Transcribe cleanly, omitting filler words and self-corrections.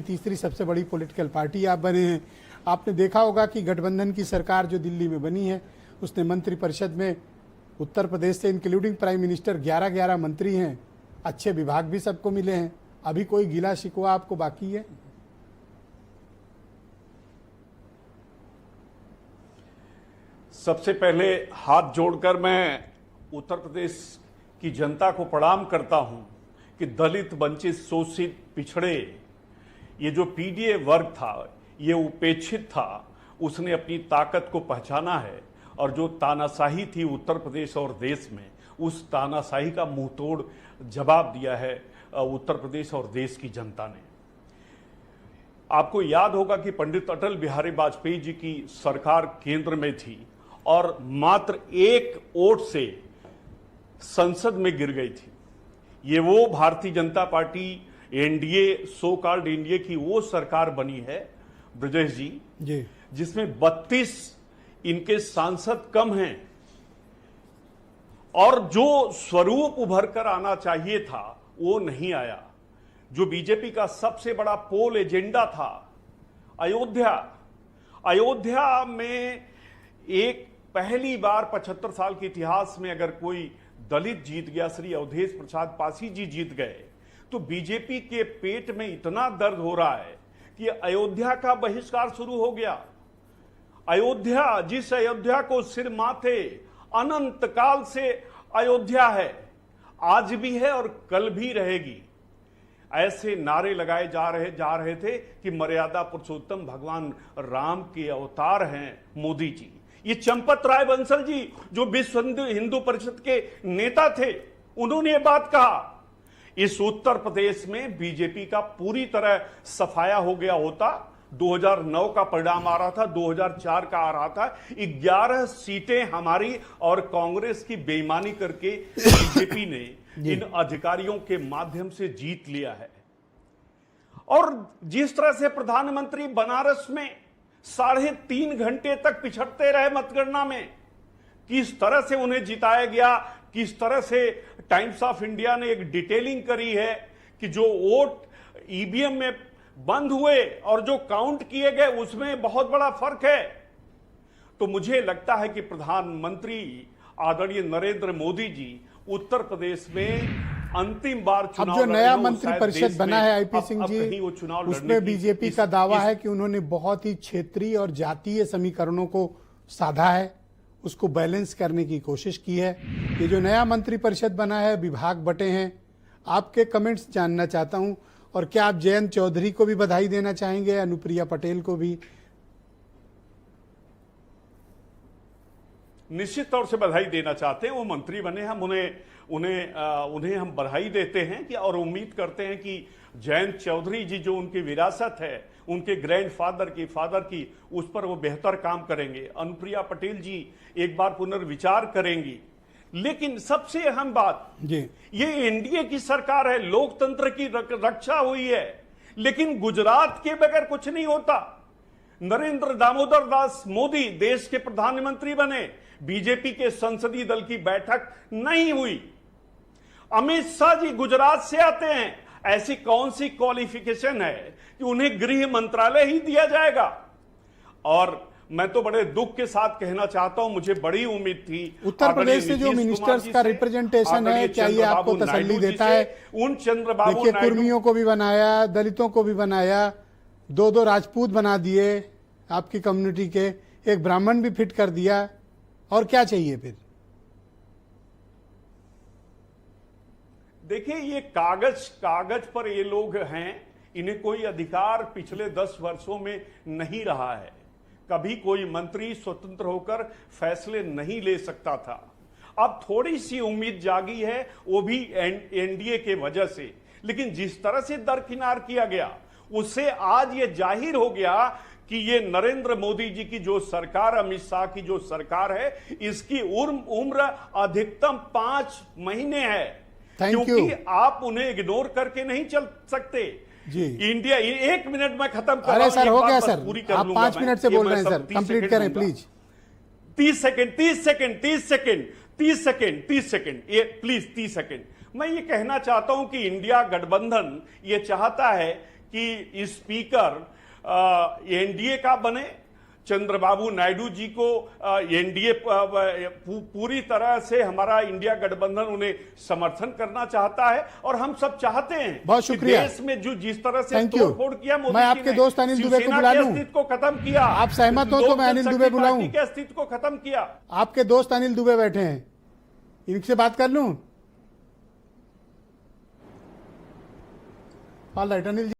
की तीसरी सबसे बड़ी पॉलिटिकल पार्टी आप बने हैं। आपने देखा होगा कि गठबंधन की सरकार जो दिल्ली में बनी है उसने मंत्रिपरिषद में उत्तर प्रदेश से इंक्लूडिंग प्राइम मिनिस्टर 11 मंत्री हैं, अच्छे विभाग भी सबको मिले हैं। अभी कोई गिला शिकवा आपको बाकी है? सबसे पहले हाथ जोड़कर मैं उत्तर प्रदेश की जनता को प्रणाम करता हूं कि दलित, वंचित, शोषित, पिछड़े, ये जो पीडीए वर्ग था, ये उपेक्षित था, उसने अपनी ताकत को पहचाना है और जो तानाशाही थी उत्तर प्रदेश और देश में, उस तानाशाही का मुंहतोड़ जवाब दिया है उत्तर प्रदेश और देश की जनता ने। आपको याद होगा कि पंडित अटल बिहारी वाजपेयी जी की सरकार केंद्र में थी और मात्र एक वोट से संसद में गिर गई थी। ये वो Bharatiya Janata party NDA, so called NDA की वो सरकार बनी है ब्रजेश जी, जिसमें 32 इनके सांसद कम हैं और जो स्वरूप उभर कर आना चाहिए था वो नहीं आया। जो बीजेपी का सबसे बड़ा पोल एजेंडा था, अयोध्या में एक पहली बार 75 साल के इतिहास में अगर कोई दलित जीत गया, श्री अवधेश प्रसाद पासी जी जीत गए, तो बीजेपी के पेट में इतना दर्द हो रहा है कि अयोध्या का बहिष्कार शुरू हो गया। अयोध्या, जिस अयोध्या को सिर माथे अनंत काल से अयोध्या है, आज भी है और कल भी रहेगी, ऐसे नारे लगाए जा रहे थे कि मर्यादा पुरुषोत्तम भगवान राम के अवतार हैं मोदी जी। ये चंपत राय बंसल जी जो विश्व हिंदू परिषद के नेता थे, उन्होंने ये बात कहा। इस उत्तर प्रदेश में बीजेपी का पूरी तरह सफाया हो गया होता। 2009 का परिणाम आ रहा था, 2004 का आ रहा था। 11 सीटें हमारी और कांग्रेस की बेईमानी करके बीजेपी ने इन अधिकारियों के माध्यम से जीत लिया है। और जिस तरह से प्रधानमंत्री बनारस में 3.5 घंटे तक पिछड़ते रहे मतगणना में, किस तरह से उन्हें जिताया गया, किस तरह से टाइम्स ऑफ इंडिया ने एक डिटेलिंग करी है कि जो वोट ईवीएम में बंद हुए और जो काउंट किए गए उसमें बहुत बड़ा फर्क है। तो मुझे लगता है कि प्रधानमंत्री आदरणीय नरेंद्र मोदी जी उत्तर प्रदेश में अंतिम बार चुनाव, अब जो नया मंत्रिपरिषद बना है आईपी सिंह जी, उसमें बीजेपी का दावा है कि उन्होंने बहुत ही क्षेत्रीय और जातीय समीकरणों को साधा है, उसको बैलेंस करने की कोशिश की है। ये जो नया मंत्रिपरिषद बना है, विभाग बटे हैं, आपके कमेंट्स जानना चाहता हूं। और क्या आप जयंत चौधरी को भी बधाई देना चाहेंगे, अनुप्रिया पटेल को भी? निश्चित तौर से बधाई देना चाहते हैं। वो मंत्री बने, हम उन्हें हम बधाई देते हैं कि और उम्मीद करते हैं कि जयंत चौधरी जी जो उनकी विरासत है, उनके ग्रैंडफादर की, फादर की, उस पर वो बेहतर काम करेंगे। अनुप्रिया पटेल जी एक बार पुनर्विचार करेंगी। लेकिन सबसे अहम बात, ये एनडीए की सरकार है, लोकतंत्र की रक्षा हुई है, लेकिन गुजरात के बगैर कुछ नहीं होता। नरेंद्र दामोदर दास मोदी देश के प्रधानमंत्री बने, बीजेपी के संसदीय दल की बैठक नहीं हुई। अमित शाह जी गुजरात से आते हैं, ऐसी कौन सी क्वालिफिकेशन है कि उन्हें गृह मंत्रालय ही दिया जाएगा? और मैं तो बड़े दुख के साथ कहना चाहता हूं, मुझे बड़ी उम्मीद थी उत्तर प्रदेश से जो मिनिस्टर्स का रिप्रेजेंटेशन है, क्या ये आपको तसल्ली देता है? उन चंद्रबाबू नायडू, कुर्मियों को भी बनाया, दलितों को भी बनाया, 2 राजपूत बना दिए आपकी कम्युनिटी के, एक ब्राह्मण भी फिट कर दिया, और क्या चाहिए फिर? देखिए, ये कागज पर ये लोग हैं, इन्हें कोई अधिकार पिछले 10 वर्षों में नहीं रहा है। कभी कोई मंत्री स्वतंत्र होकर फैसले नहीं ले सकता था। अब थोड़ी सी उम्मीद जागी है, वो भी एनडीए के वजह से। लेकिन जिस तरह से दरकिनार किया गया, उससे आज ये जाहिर हो गया कि ये नरेंद्र मोदी जी की जो सरकार, अमित शाह की जो सरकार है, इसकी उम्र अधिकतम 5 महीने है। क्योंकि आप उन्हें इग्नोर करके नहीं चल सकते जी। इंडिया, 1 मिनट में खत्म कर, अरे सर हो गया सर, आप 5 मिनट से बोल रहे हैं सर, कंप्लीट करें प्लीज। 30 सेकंड, ये प्लीज 30 सेकंड। मैं ये कहना चाहता हूं कि इंडिया गठबंधन ये चाहता है कि स्पीकर एनडीए का बने, चंद्रबाबू नायडू जी को एनडीए पूरी तरह से हमारा इंडिया गठबंधन उन्हें समर्थन करना चाहता है और हम सब चाहते हैं। बहुत शुक्रिया। देश में जो जिस तरह से थैंक यू। तोड़फोड़ किया मोदी मैं जी आपके ने, दोस्त अनिल दुबे को बुला लूं? अस्तित्व को खत्म किया। आप सहमत हो तो मैं अनिल दुबे बुलाऊं? के अस्तित्व को खत्म किया। आपके दोस्त अनिल दुबे बैठे हैं, इनसे बात कर लूं? ऑलराइट, अनिल जी।